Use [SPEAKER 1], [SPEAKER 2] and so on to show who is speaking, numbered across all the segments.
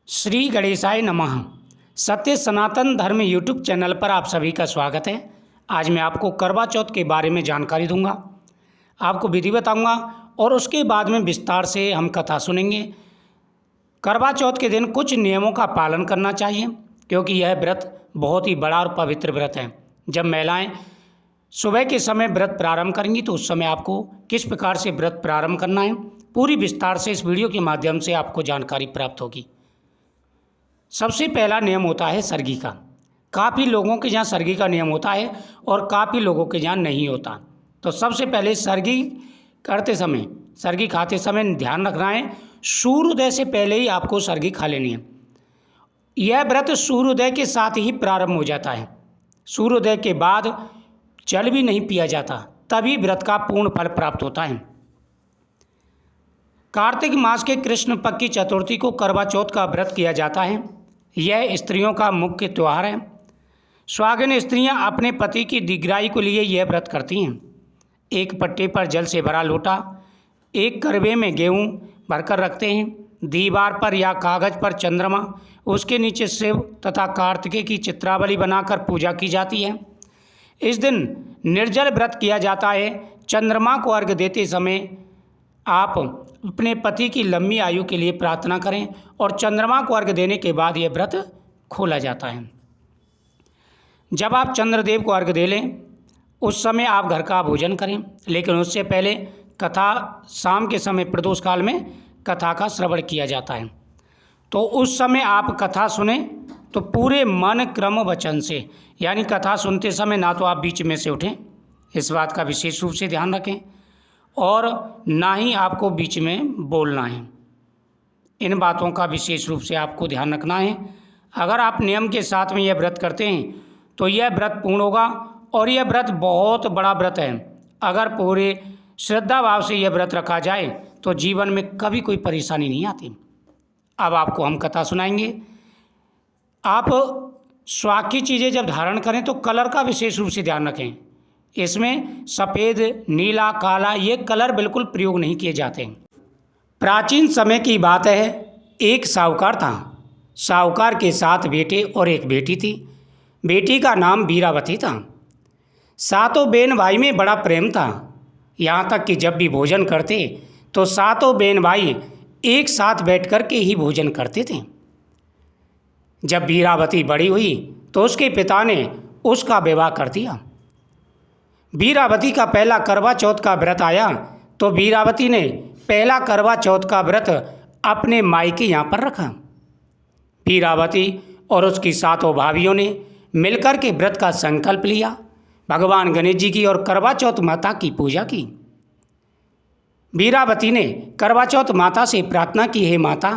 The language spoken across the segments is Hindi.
[SPEAKER 1] श्री गणेशाय नमः। सत्य सनातन धर्म यूट्यूब चैनल पर आप सभी का स्वागत है। आज मैं आपको करवा चौथ के बारे में जानकारी दूंगा, आपको विधि बताऊंगा और उसके बाद में विस्तार से हम कथा सुनेंगे। करवा चौथ के दिन कुछ नियमों का पालन करना चाहिए क्योंकि यह व्रत बहुत ही बड़ा और पवित्र व्रत है। जब महिलाएं सुबह के समय व्रत प्रारंभ करेंगी तो उस समय आपको किस प्रकार से व्रत प्रारंभ करना है, पूरी विस्तार से इस वीडियो के माध्यम से आपको जानकारी प्राप्त होगी। सबसे पहला नियम होता है सरगी का। काफ़ी लोगों के यहाँ सरगी का नियम होता है और काफ़ी लोगों के यहाँ नहीं होता। तो सबसे पहले सरगी करते समय, सरगी खाते समय ध्यान रखना है, सूर्योदय से पहले ही आपको सरगी खा लेनी है। यह व्रत सूर्योदय के साथ ही प्रारंभ हो जाता है। सूर्योदय के बाद जल भी नहीं पिया जाता, तभी व्रत का पूर्ण फल प्राप्त होता है। कार्तिक मास के कृष्ण पक्ष की चतुर्थी को करवा चौथ का व्रत किया जाता है। यह स्त्रियों का मुख्य त्यौहार है। सुहागिन स्त्रियां अपने पति की दीर्घायु के लिए यह व्रत करती हैं। एक पट्टे पर जल से भरा लोटा, एक करवे में गेहूं भरकर रखते हैं। दीवार पर या कागज पर चंद्रमा, उसके नीचे शिव तथा कार्तिकेय की चित्रावली बनाकर पूजा की जाती है। इस दिन निर्जल व्रत किया जाता है। चंद्रमा को अर्घ्य देते समय आप अपने पति की लंबी आयु के लिए प्रार्थना करें और चंद्रमा को अर्घ्य देने के बाद यह व्रत खोला जाता है। जब आप चंद्रदेव को अर्घ्य दे लें उस समय आप घर का भोजन करें, लेकिन उससे पहले कथा शाम के समय प्रदोष काल में कथा का श्रवण किया जाता है। तो उस समय आप कथा सुने तो पूरे मन क्रम वचन से, यानी कथा सुनते समय ना तो आप बीच में से उठें, इस बात का विशेष रूप से ध्यान रखें, और ना ही आपको बीच में बोलना है। इन बातों का विशेष रूप से आपको ध्यान रखना है। अगर आप नियम के साथ में यह व्रत करते हैं तो यह व्रत पूर्ण होगा और यह व्रत बहुत बड़ा व्रत है। अगर पूरे श्रद्धा भाव से यह व्रत रखा जाए तो जीवन में कभी कोई परेशानी नहीं आती। अब आपको हम कथा सुनाएंगे। आप स्वाद की चीज़ें जब धारण करें तो कलर का विशेष रूप से ध्यान रखें। इसमें सफ़ेद, नीला, काला ये कलर बिल्कुल प्रयोग नहीं किए जाते। प्राचीन समय की बात है, एक साहूकार था। साहूकार के 7 बेटे और एक बेटी थी। बेटी का नाम वीरावती था। सातों बहन भाई में बड़ा प्रेम था, यहाँ तक कि जब भी भोजन करते तो सातों बहन भाई एक साथ बैठ कर के ही भोजन करते थे। जब वीरावती बड़ी हुई तो उसके पिता ने उसका विवाह कर दिया। वीरावती का पहला करवा चौथ का व्रत आया तो वीरावती ने पहला करवा चौथ का व्रत अपने मायके यहाँ पर रखा। वीरावती और उसकी सातों भाभियों ने मिलकर के व्रत का संकल्प लिया। भगवान गणेश जी की और करवा चौथ माता की पूजा की। वीरावती ने करवा चौथ माता से प्रार्थना की, हे माता,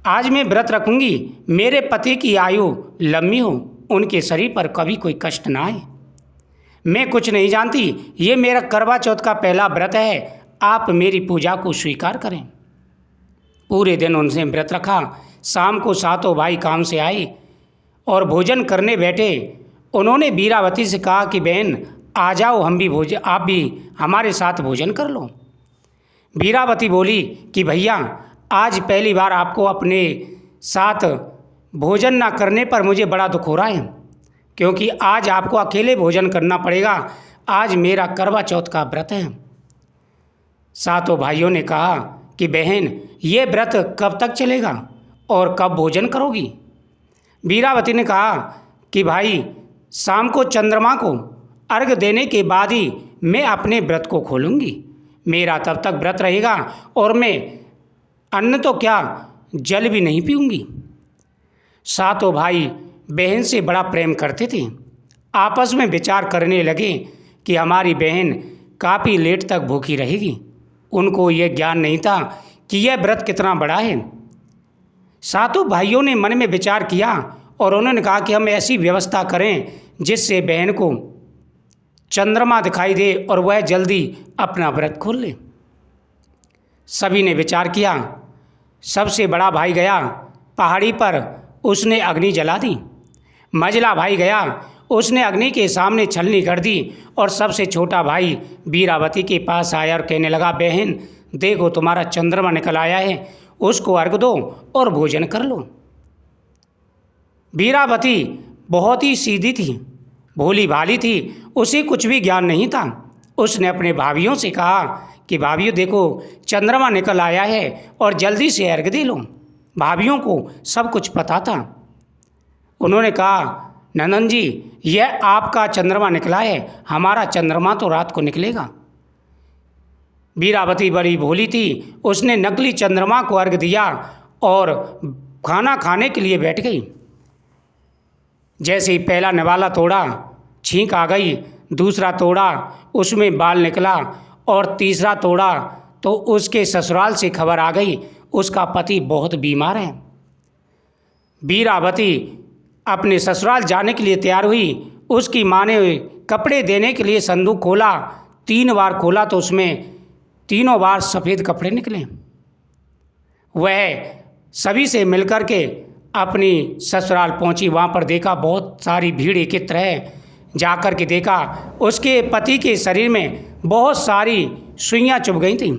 [SPEAKER 1] आज मैं व्रत रखूंगी, मेरे पति की आयु लंबी हो, उनके शरीर पर कभी कोई कष्ट ना आए। मैं कुछ नहीं जानती, ये मेरा करवा चौथ का पहला व्रत है, आप मेरी पूजा को स्वीकार करें। पूरे दिन उनसे व्रत रखा। शाम को सातों भाई काम से आए और भोजन करने बैठे। उन्होंने वीरावती से कहा कि बहन आ जाओ, आप भी हमारे साथ भोजन कर लो। वीरावती बोली कि भैया आज पहली बार आपको अपने साथ भोजन ना करने पर मुझे बड़ा दुख हो रहा है, क्योंकि आज आपको अकेले भोजन करना पड़ेगा। आज मेरा करवा चौथ का व्रत है। सातों भाइयों ने कहा कि बहन ये व्रत कब तक चलेगा और कब भोजन करोगी? वीरावती ने कहा कि भाई शाम को चंद्रमा को अर्घ्य देने के बाद ही मैं अपने व्रत को खोलूँगी। मेरा तब तक व्रत रहेगा और मैं अन्न तो क्या जल भी नहीं पीऊँगी। सातों भाई बहन से बड़ा प्रेम करते थे। आपस में विचार करने लगे कि हमारी बहन काफ़ी लेट तक भूखी रहेगी। उनको यह ज्ञान नहीं था कि यह व्रत कितना बड़ा है। सातों भाइयों ने मन में विचार किया और उन्होंने कहा कि हम ऐसी व्यवस्था करें जिससे बहन को चंद्रमा दिखाई दे और वह जल्दी अपना व्रत खोल ले। सभी ने विचार किया। सबसे बड़ा भाई गया पहाड़ी पर, उसने अग्नि जला दी। मझला भाई गया, उसने अग्नि के सामने छलनी कर दी और सबसे छोटा भाई वीरावती के पास आया और कहने लगा, बहन देखो तुम्हारा चंद्रमा निकल आया है। उसको अर्घ दो और भोजन कर लो। वीरावती बहुत ही सीधी थी, भोली भाली थी, उसे कुछ भी ज्ञान नहीं था। उसने अपने भाभियों से कहा कि भाभियों देखो, चंद्रमा निकल आया है और जल्दी से अर्घ दे लो। भाभियों को सब कुछ पता था। उन्होंने कहा, नंदन जी, यह आपका चंद्रमा निकला है, हमारा चंद्रमा तो रात को निकलेगा। वीरावती बड़ी भोली थी, उसने नकली चंद्रमा को अर्घ दिया और खाना खाने के लिए बैठ गई। जैसे ही पहला निवाला तोड़ा, छींक आ गई, दूसरा तोड़ा, उसमें बाल निकला, और तीसरा तोड़ा तो उसके ससुराल से खबर आ गई उसका पति बहुत बीमार है। वीरावती अपने ससुराल जाने के लिए तैयार हुई। उसकी माँ ने कपड़े देने के लिए संदूक खोला, 3 बार खोला तो उसमें तीनों बार सफ़ेद कपड़े निकले। वह सभी से मिलकर के अपनी ससुराल पहुंची। वहाँ पर देखा बहुत सारी भीड़ एकत्र है। जाकर के देखा उसके पति के शरीर में बहुत सारी सुइयां चुभ गई थीं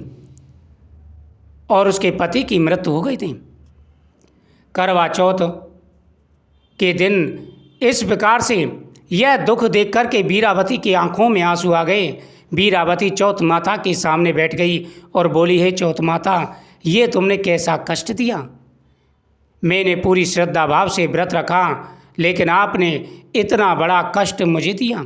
[SPEAKER 1] और उसके पति की मृत्यु हो गई थी। करवा चौथ के दिन इस प्रकार से यह दुख देख कर के वीरावती की आंखों में आंसू आ गए। वीरावती चौथ माता के सामने बैठ गई और बोली, हे चौथ माता, ये तुमने कैसा कष्ट दिया। मैंने पूरी श्रद्धा भाव से व्रत रखा, लेकिन आपने इतना बड़ा कष्ट मुझे दिया।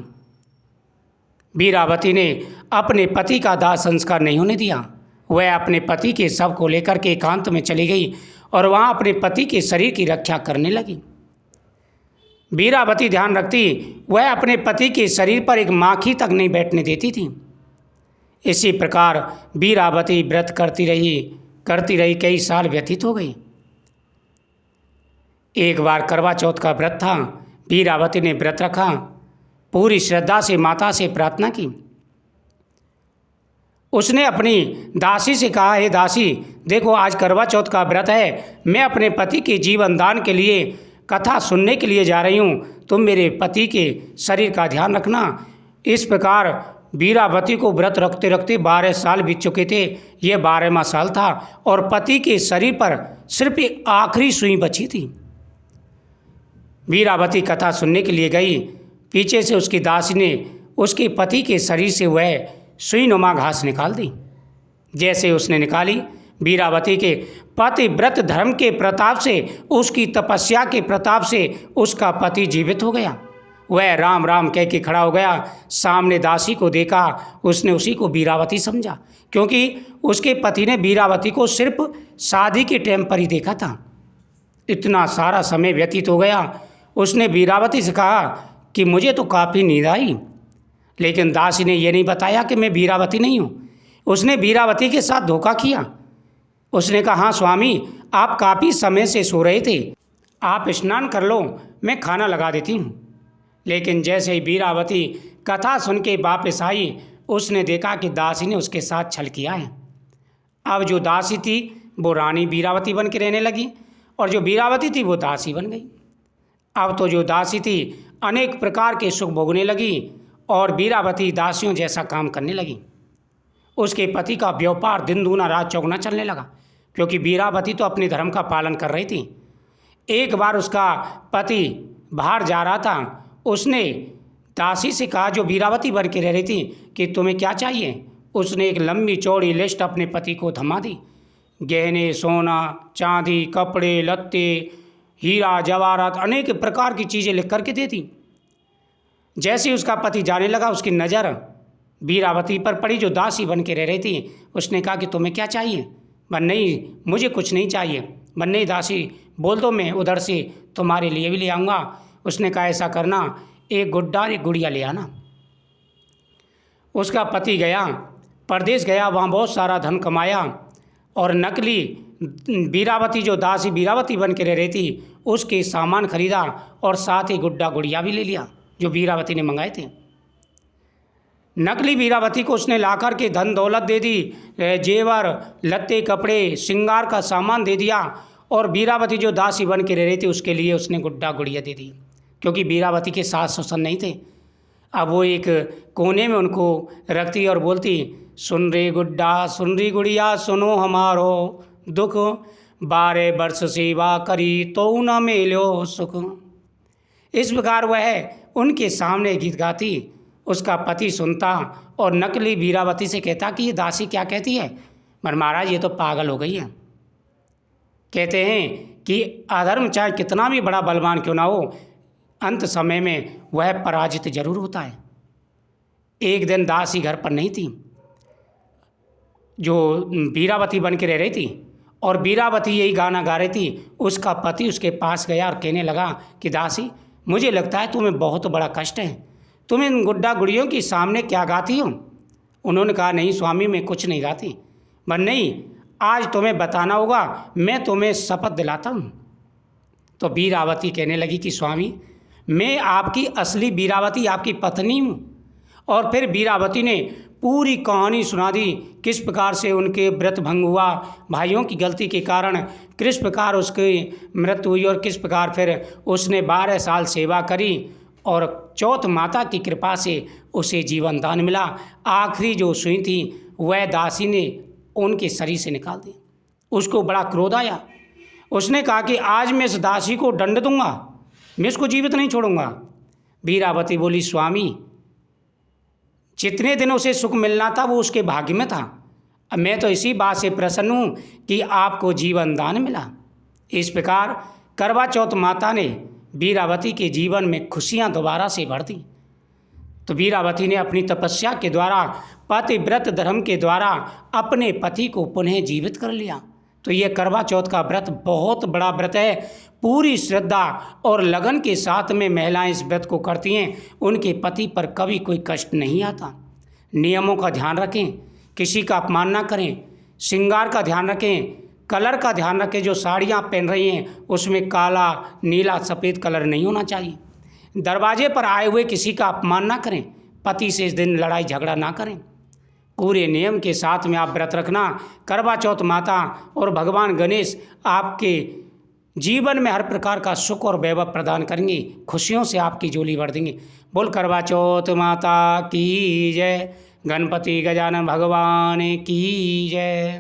[SPEAKER 1] वीरावती ने अपने पति का दाह संस्कार नहीं होने दिया। वह अपने पति के शव को लेकर के एकांत में चली गई और वहाँ अपने पति के शरीर की रक्षा करने लगी। वीरावती ध्यान रखती, वह अपने पति के शरीर पर एक माखी तक नहीं बैठने देती थी। इसी प्रकार वीरावती व्रत करती रही, कई साल व्यतीत हो गई। एक बार करवा चौथ का व्रत था। वीरावती ने व्रत रखा, पूरी श्रद्धा से माता से प्रार्थना की। उसने अपनी दासी से कहा, हे दासी, देखो आज करवा चौथ का व्रत है, मैं अपने पति के जीवन दान के लिए कथा सुनने के लिए जा रही हूँ, तुम मेरे पति के शरीर का ध्यान रखना। इस प्रकार वीरावती को व्रत रखते रखते 12 साल बीत चुके थे। यह 12वां साल था और पति के शरीर पर सिर्फ एक आखिरी सुई बची थी। वीरावती कथा सुनने के लिए गई। पीछे से उसकी दासी ने उसके पति के शरीर से वह सुईनुमा घास निकाल दी। जैसे उसने निकाली, वीरावती के पति व्रत धर्म के प्रताप से, उसकी तपस्या के प्रताप से उसका पति जीवित हो गया। वह राम राम कह के खड़ा हो गया। सामने दासी को देखा, उसने उसी को वीरावती समझा, क्योंकि उसके पति ने वीरावती को सिर्फ शादी के टाइम पर ही देखा था। इतना सारा समय व्यतीत हो गया। उसने वीरावती से कहा कि मुझे तो काफ़ी नींद आई, लेकिन दासी ने यह नहीं बताया कि मैं वीरावती नहीं हूँ। उसने वीरावती के साथ धोखा किया। उसने कहा, हाँ स्वामी, आप काफ़ी समय से सो रहे थे, आप स्नान कर लो, मैं खाना लगा देती हूँ। लेकिन जैसे ही वीरावती कथा सुन के वापस आई, उसने देखा कि दासी ने उसके साथ छल किया है। अब जो दासी थी वो रानी वीरावती बन के रहने लगी और जो वीरावती थी वो दासी बन गई। अब तो जो दासी थी अनेक प्रकार के सुख भोगने लगी और वीरावती दासियों जैसा काम करने लगी। उसके पति का व्यापार दिन दूना रात चौगुना चलने लगा, क्योंकि वीरावती तो अपने धर्म का पालन कर रही थी। एक बार उसका पति बाहर जा रहा था। उसने दासी से कहा, जो वीरावती बन के रह रही थी, कि तुम्हें क्या चाहिए। उसने एक लंबी चौड़ी लिस्ट अपने पति को थमा दी। गहने, सोना, चांदी, कपड़े लत्ते, हीरा जवाहरात, अनेक प्रकार की चीज़ें लिख करके दे दी। जैसे ही उसका पति जाने लगा, उसकी नज़र वीरावती पर पड़ी, जो दासी बन के रह रही थी। उसने कहा कि तुम्हें क्या चाहिए। नहीं, मुझे कुछ नहीं चाहिए। नहीं दासी, बोल दो, मैं उधर से तुम्हारे लिए भी ले आऊँगा। उसने कहा, ऐसा करना, एक गुड्डा और एक गुड़िया ले आना। उसका पति गया, परदेश गया, वहाँ बहुत सारा धन कमाया और नकली वीरावती, जो दासी वीरावती बन के रह रही थी, उसके सामान खरीदा और साथ ही गुड्डा गुड़िया भी ले लिया जो वीरावती ने मंगाए थे। नकली वीरावती को उसने लाकर के धन दौलत दे दी, जेवर, लत्ते, कपड़े, श्रृंगार का सामान दे दिया और वीरावती जो दासी बन के रह रही थी उसके लिए उसने गुड्डा गुड़िया दे दी, क्योंकि वीरावती के सास ससुर नहीं थे। अब वो एक कोने में उनको रखती और बोलती, सुन रे गुड्डा, सुन री गुड़िया, सुनो हमारो दुख, 12 वर्ष सेवा करी तो न मिलो सुख। इस प्रकार वह उनके सामने गीत गाती। उसका पति सुनता और नकली वीरावती से कहता कि ये दासी क्या कहती है, पर महाराज ये तो पागल हो गई है। कहते हैं कि अधर्म चाहे कितना भी बड़ा बलवान क्यों ना हो, अंत समय में वह पराजित जरूर होता है। एक दिन दासी घर पर नहीं थी, जो वीरावती बन के रह रही थी, और वीरावती यही गाना गा रही थी। उसका पति उसके पास गया और कहने लगा कि दासी, मुझे लगता है तुम्हें बहुत बड़ा कष्ट है, तुम इन गुड्डा गुड़ियों के सामने क्या गाती हो। उन्होंने कहा नहीं स्वामी, मैं कुछ नहीं गाती। पर नहीं, आज तुम्हें बताना होगा, मैं तुम्हें शपथ दिलाता हूँ। तो वीरावती कहने लगी कि स्वामी, मैं आपकी असली वीरावती, आपकी पत्नी हूँ। और फिर वीरावती ने पूरी कहानी सुना दी, किस प्रकार से उनके व्रत भंग हुआ, भाइयों की गलती के कारण किस प्रकार उसकी मृत्यु हुई, और किस प्रकार फिर उसने 12 साल सेवा करी और चौथ माता की कृपा से उसे जीवन दान मिला। आखिरी जो सुई थी वह दासी ने उनके शरीर से निकाल दी। उसको बड़ा क्रोध आया। उसने कहा कि आज मैं इस दासी को दंड दूंगा, मैं इसको जीवित नहीं छोड़ूंगा। वीरावती बोली स्वामी, जितने दिन उसे सुख मिलना था वो उसके भाग्य में था, अब मैं तो इसी बात से प्रसन्न हूँ कि आपको जीवन दान मिला। इस प्रकार करवा चौथ माता ने वीरावती के जीवन में खुशियाँ दोबारा से भर दी। तो वीरावती ने अपनी तपस्या के द्वारा, पतिव्रत धर्म के द्वारा अपने पति को पुनः जीवित कर लिया। तो ये करवा चौथ का व्रत बहुत बड़ा व्रत है। पूरी श्रद्धा और लगन के साथ में महिलाएं इस व्रत को करती हैं, उनके पति पर कभी कोई कष्ट नहीं आता। नियमों का ध्यान रखें, किसी का अपमान ना करें, श्रृंगार का ध्यान रखें, कलर का ध्यान रखें। जो साड़ियाँ पहन रही हैं उसमें काला, नीला, सफ़ेद कलर नहीं होना चाहिए। दरवाजे पर आए हुए किसी का अपमान ना करें, पति से इस दिन लड़ाई झगड़ा ना करें। पूरे नियम के साथ में आप व्रत रखना। करवा चौथ माता और भगवान गणेश आपके जीवन में हर प्रकार का सुख और वैभव प्रदान करेंगे, खुशियों से आपकी झोली भर देंगे। बोल करवा चौथ माता की जय, गणपति गजानन भगवान की जय।